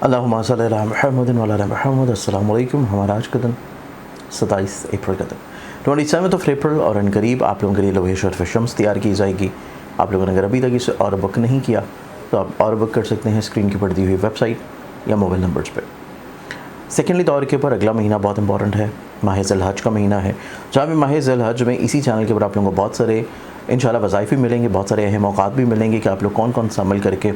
अल्लाहुम्मा सल्लि अला मुहम्मदिन व अला मुहम्मद। अस्सलाम वालेकुम। हमारा आज का दिन 27 अप्रैल का दिन 27 अप्रैल और अनकरीब आप लोगों के लिए लोहे शर्फ शम्स तैयार की जाएगी। आप लोगों ने अगर अभी तक इसे और बुक नहीं किया तो आप और बुक कर सकते हैं स्क्रीन की पर दी हुई वेबसाइट या मोबाइल नंबर्स पर। सेकेंडली तौर के ऊपर अगला महीना बहुत इंपॉर्टेंट है, माह ज़िलहज का महीना है, जहाँ भी माह ज़िलहज में इसी चैनल के ऊपर आप लोगों को बहुत सारे इंशाल्लाह वज़ाइफ भी मिलेंगे, बहुत सारे अहम मौक़ात भी मिलेंगे कि आप लोग कौन कौन सा अमल करके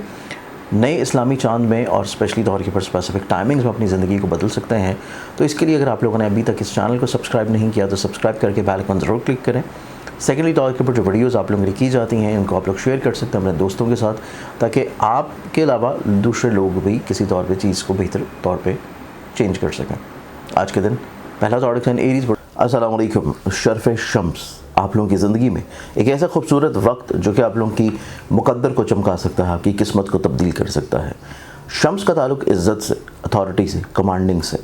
नए इस्लामी चांद में और स्पेशली तौर के ऊपर स्पेसिफिक टाइमिंग्स में अपनी ज़िंदगी को बदल सकते हैं। तो इसके लिए अगर आप लोगों ने अभी तक इस चैनल को सब्सक्राइब नहीं किया तो सब्सक्राइब करके बेल आइकन ज़रूर क्लिक करें। सेकेंडली तौर के ऊपर जो वीडियोज़ आप लोगों के लिए की जाती हैं उनको आप लोग शेयर कर सकते हैं अपने दोस्तों के साथ, ताकि आपके अलावा दूसरे लोग भी किसी तौर पर चीज़ को बेहतर तौर पर चेंज कर सकें। आज के दिन पहला तौर एरीज़। अस्सलाम वालेकुम। शर्फ शम्स आप लोगों की ज़िंदगी में एक ऐसा खूबसूरत वक्त जो कि आप लोगों की मुकद्दर को चमका सकता है, आपकी किस्मत को तब्दील कर सकता है। शम्स का ताल्लुक़ इज़्ज़त से, अथॉरिटी से, कमांडिंग से,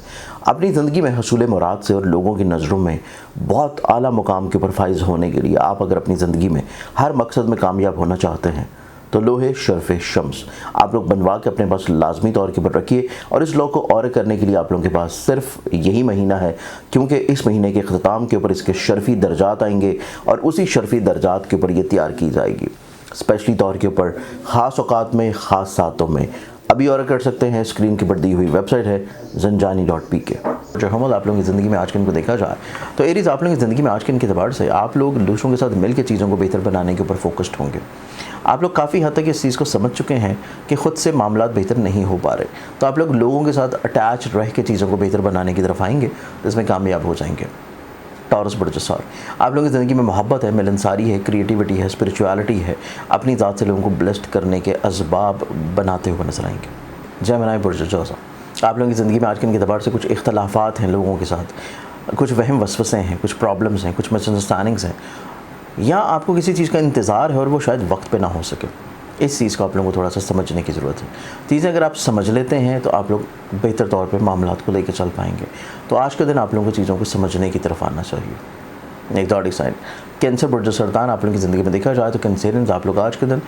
अपनी ज़िंदगी में हसूल मुराद से और लोगों की नज़रों में बहुत आला मुकाम के ऊपर फाइज़ होने के लिए आप अगर अपनी ज़िंदगी में हर मकसद में कामयाब होना चाहते हैं तो लोहे शर्फ शम्स आप लोग बनवा के अपने पास लाजमी तौर के ऊपर रखिए। और इस लॉ को और करने के लिए आप लोगों के पास सिर्फ यही महीना है, क्योंकि इस महीने के अख्ताम के ऊपर इसके शर्फ़ी दर्जात आएंगे और उसी शर्फ़ी दर्जात के ऊपर ये तैयार की जाएगी स्पेशली तौर के ऊपर ख़ास औक़ात में, ख़ास सातों में। अभी और कर सकते हैं, स्क्रीन के ऊपर दी हुई वेबसाइट है ज़ंजानी.pk। जो हम आप लोगों की ज़िंदगी में आज के दिन को देखा जाए तो एरीज़ आप लोगों की ज़िंदगी में आज के दिन के अतबार से आप लोग दूसरों के साथ मिल के चीज़ों को बेहतर बनाने के ऊपर फोकस्ड होंगे। आप लोग काफ़ी हद तक इस चीज़ को समझ चुके हैं कि ख़ुद से मामलात बेहतर नहीं हो पा रहे, तो आप लोग लोगों के साथ अटैच रह के चीज़ों को बेहतर बनाने की तरफ आएंगे, तो इसमें कामयाब हो जाएंगे। टॉरस बुर्जसौर आप लोगों की ज़िंदगी में मोहब्बत है, मिलनसारी है, क्रिएटिविटी है, स्पिरिचुअलिटी है, अपनी ज़ात से लोगों को ब्लेस्ड करने के असबाब बनाते हुए नजर आएंगे। जयमनाय बुर्जसौर आप लोगों की ज़िंदगी में आज के अतबार से कुछ इख्तलाफात हैं लोगों के साथ, कुछ वहम वसवसे हैं, कुछ प्रॉब्लम्स हैं, कुछ मिसअंडरस्टैंडिंग्स हैं, या आपको किसी चीज़ का इंतज़ार है और वो शायद वक्त पे ना हो सके। इस चीज़ को आप लोगों को थोड़ा सा समझने की ज़रूरत है। चीज़ें अगर आप समझ लेते हैं तो आप लोग बेहतर तौर पे मामलात को लेकर चल पाएंगे। तो आज के दिन आप लोगों को चीज़ों को समझने की तरफ आना चाहिए। एक दौड़ी साइड कैंसर बुर्ज सरतान आप लोगों की ज़िंदगी में देखा जाए तो कैंसरियंस आप लोग आज के दिन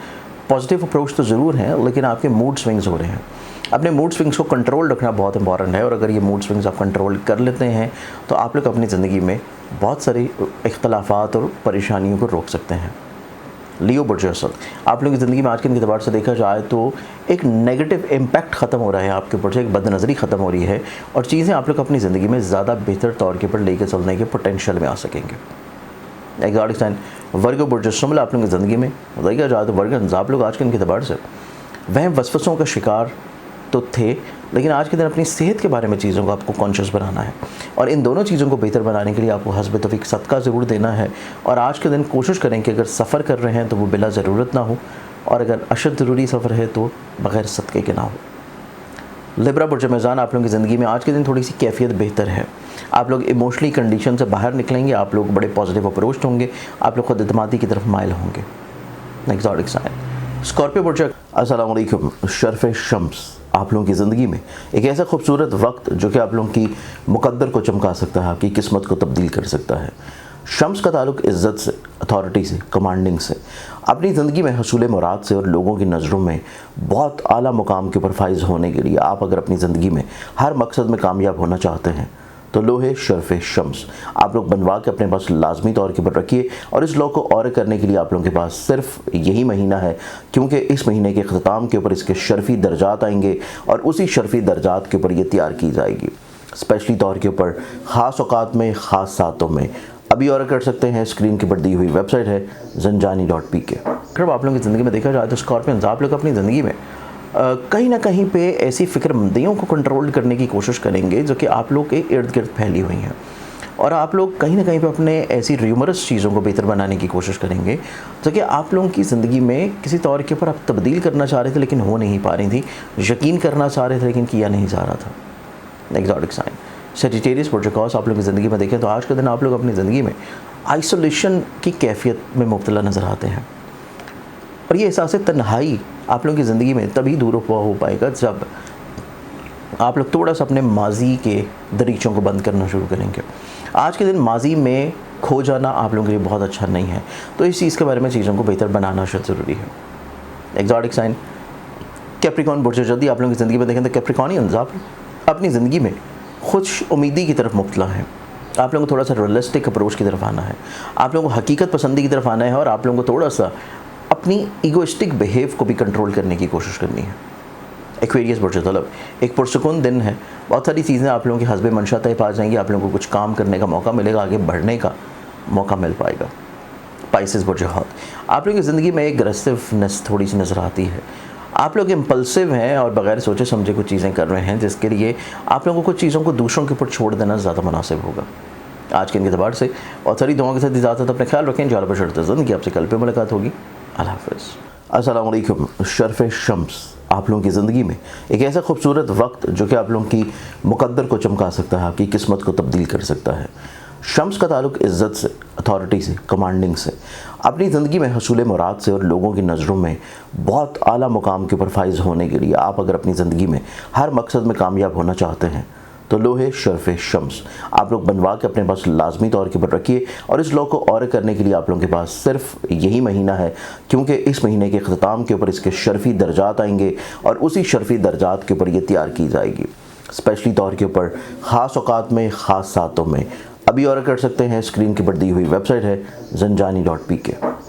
पॉजिटिव अप्रोच तो ज़रूर हैं, लेकिन आपके मूड स्विंग्स हो रहे हैं। अपने मूड स्विंग्स को कंट्रोल रखना बहुत इंपॉर्टेंट है, और अगर ये मूड स्विंग्स आप कंट्रोल कर लेते हैं तो आप लोग अपनी ज़िंदगी में बहुत सारी इख्तलाफात और परेशानियों को रोक सकते हैं। लियो बुर्जसौर आप लोगों की ज़िंदगी में आज के दिन के अतबार से देखा जाए तो एक नेगेटिव इम्पैक्ट ख़त्म हो रहा है आपके ऊपर से, एक बदनज़री ख़त्म हो रही है और चीज़ें आप लोग अपनी ज़िंदगी में ज़्यादा बेहतर तौर के ऊपर लेकर चलने के पोटेंशियल में आ सकेंगे। एग्जॉटिक साइन वर्गो बुर्जसमल आप लोगों की ज़िंदगी में देखा जाए तो वर्गन्स आप लोग आज के दिन के अतबार से वह वसवसों का शिकार तो थे, लेकिन आज के दिन अपनी सेहत के बारे में चीज़ों को आपको कॉन्शियस बनाना है, और इन दोनों चीज़ों को बेहतर बनाने के लिए आपको हस्ब तौफीक सदका ज़रूर देना है। और आज के दिन कोशिश करें कि अगर सफ़र कर रहे हैं तो वो बिला ज़रूरत ना हो, और अगर अशद ज़रूरी सफ़र है तो बग़ैर सदक़े के ना हो। लिब्रा बुर्ज मेज़ान आप लोगों की ज़िंदगी में आज के दिन थोड़ी सी कैफियत बेहतर है, आप लोग इमोशनली कंडीशन से बाहर निकलेंगे, आप लोग बड़े पॉजिटिव अप्रोच होंगे, आप लोग खुद एतमादी की तरफ माइल होंगे। एक्सॉटिक साइन स्कॉर्पियो बुर्ज अस्सलाम वालेकुम। शर्फ शम्स आप लोगों की ज़िंदगी में एक ऐसा खूबसूरत वक्त जो कि आप लोगों की मुकद्दर को चमका सकता है, आपकी किस्मत को तब्दील कर सकता है। शम्स का ताल्लुक़ इज़्ज़त से, अथॉरिटी से, कमांडिंग से, अपनी ज़िंदगी में हसूल मुराद से और लोगों की नज़रों में बहुत आला मुकाम के ऊपर फाइज़ होने के लिए आप अगर अपनी ज़िंदगी में हर मकसद में कामयाब होना चाहते हैं तो लोहे शर्फ शम्स आप लोग बनवा के अपने पास लाजमी तौर के ऊपर रखिए। और इस लॉ को और करने के लिए आप लोगों के पास सिर्फ यही महीना है, क्योंकि इस महीने के अख्ताम के ऊपर इसके शर्फ़ी दर्जात आएंगे और उसी शर्फ़ी दर्जात के ऊपर ये तैयार की जाएगी स्पेशली तौर के ऊपर ख़ास औक़ात में, ख़ास सातों में। अभी और कर सकते हैं, स्क्रीन के ऊपर दी हुई वेबसाइट है ज़ंजानी.pk। अगर आप लोगों की ज़िंदगी में देखा जाए तो स्कॉर्पियंस आप लोग अपनी ज़िंदगी में कहीं ना कहीं पे ऐसी फ़िक्रमंदियों को कंट्रोल करने की कोशिश करेंगे जो कि आप लोग के इर्द गिर्द फैली हुई हैं, और आप लोग कहीं ना कहीं पे अपने ऐसी र्यूमरस चीज़ों को बेहतर बनाने की कोशिश करेंगे जो कि आप लोगों की ज़िंदगी में किसी तौर के ऊपर आप तब्दील करना चाह रहे थे लेकिन हो नहीं पा रही थी, यकीन करना चाह रहे थे लेकिन किया नहीं जा रहा था। एक्सॉटिक साइन सेजिटेरियस बुर्जकॉस आप लोग की ज़िंदगी में देखें तो आज के दिन आप लोग अपनी ज़िंदगी में आइसोलेशन की कैफियत में मुब्तला नज़र आते हैं, और ये एहसास तन्हाई आप लोगों की ज़िंदगी में तभी दूर हो पाएगा जब आप लोग थोड़ा सा अपने माजी के दरीचों को बंद करना शुरू करेंगे। आज के दिन माजी में खो जाना आप लोगों के लिए बहुत अच्छा नहीं है, तो इस चीज़ के बारे में चीज़ों को बेहतर बनाना शायद ज़रूरी है। एक्सॉटिक साइन कैप्रिकॉन बुर्ज जल्दी आप लोगों की ज़िंदगी में देखें तो कैप्रिकॉनियंस आप अपनी ज़िंदगी में खुश उम्मीदी की तरफ मुब्तला हैं। आप लोगों को थोड़ा सा रियलिस्टिक अप्रोच की तरफ आना है, आप लोगों को हकीकत पसंदी की तरफ आना है और आप लोगों को थोड़ा सा अपनी ईगोइस्टिक बिहेव को भी कंट्रोल करने की कोशिश करनी है। एक्वेरियस बुर्ज तलब एक पुरसुकून दिन है, बहुत सारी चीज़ें आप लोगों की हस्बे मंशा तय पा जाएंगी, आप लोगों को कुछ काम करने का मौका मिलेगा, आगे बढ़ने का मौका मिल पाएगा। पाइसेस बुर्ज हौत आप लोगों की ज़िंदगी में एक अग्रेसिवनेस थोड़ी सी नज़र आती है, आप लोग इम्पल्सिव हैं और बगैर सोचे समझे कुछ चीज़ें कर रहे हैं, जिसके लिए आप लोगों को कुछ चीज़ों को दूसरों के ऊपर छोड़ देना ज़्यादा मुनासिब होगा। आज के इनके अतबार से और सारी दुआओं के साथ इजाज़त, अपने ख्याल रखें। इंशाअल्लाह बशर्ते ज़िंदगी आपसे कल पे मुलाकात होगी। अल्लाह हाफ़िज़। अस्सलाम वालेकुम। शर्फ़ शम्स आप लोगों की ज़िंदगी में एक ऐसा खूबसूरत वक्त जो कि आप लोगों की मुक़द्दर को चमका सकता है, आपकी किस्मत को तब्दील कर सकता है। शम्स का ताल्लुक़ इज़्ज़त से, अथॉरिटी से, कमांडिंग से, अपनी ज़िंदगी में हसूल मुराद से और लोगों की नज़रों में बहुत आला मुकाम के ऊपर फाइज़ होने के लिए आप अगर अपनी ज़िंदगी में हर मकसद में कामयाब होना चाहते हैं तो लोहे शर्फ़ शम्स आप लोग बनवा के अपने पास लाजमी तौर के ऊपर रखिए। और इस लॉ को और करने के लिए आप लोगों के पास सिर्फ यही महीना है, क्योंकि इस महीने के अख्ताम के ऊपर इसके शर्फ़ी दर्जात आएंगे और उसी शर्फ़ी दर्जात के ऊपर ये तैयार की जाएगी स्पेशली तौर के ऊपर ख़ास औकात में, ख़ास सातों में। अभी और कर सकते हैं, स्क्रीन के पर दी हुई वेबसाइट है zanjani.pk।